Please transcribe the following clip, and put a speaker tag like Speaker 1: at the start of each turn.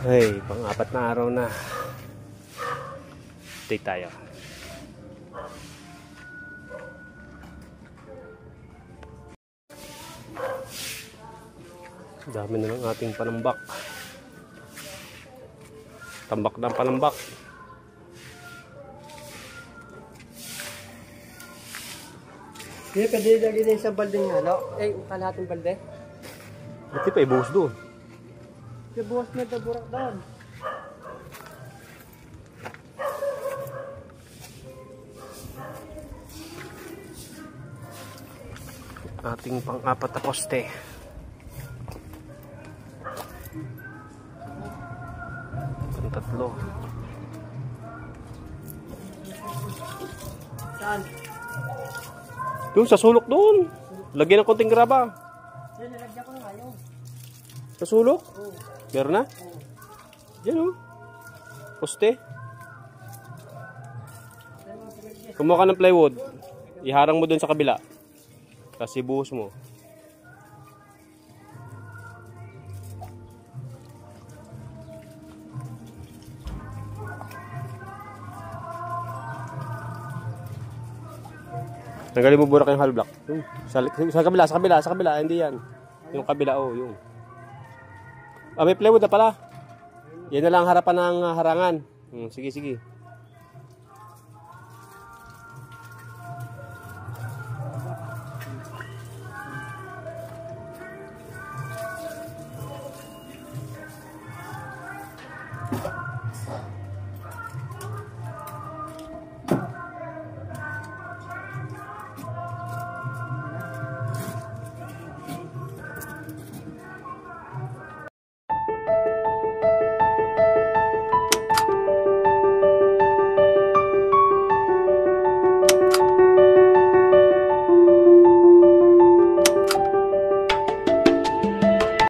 Speaker 1: Hey, pang-apat na araw na. Update tayo. Dami na ng ating panambak. Tambak ng panambak.
Speaker 2: Hindi, pwede lagi din sa baldeng halo. Kalahating balde.
Speaker 1: Buti pa, ibuhos doon.
Speaker 2: Ibuhos na ito, burak doon.
Speaker 1: Ating pang-apat na poste. Tatlo.
Speaker 2: Saan?
Speaker 1: Doon, sa sulok doon. Lagyan ng konting graba.
Speaker 2: Nilagyan ko na ngayon.
Speaker 1: Sa sulok?
Speaker 2: Oo.
Speaker 1: Meron na?
Speaker 2: Oo.
Speaker 1: Diyan o. Poste. Kumuha ka ng plywood. Iharang mo doon sa kabila. Tapos ibuhos mo. Tanggalin mo burak yung hollow block. Sa kabila, hindi yan. Yung kabila, oh, yung. Ah, may plywood na pala. Yan na lang harapan ng harangan. Sige, sige.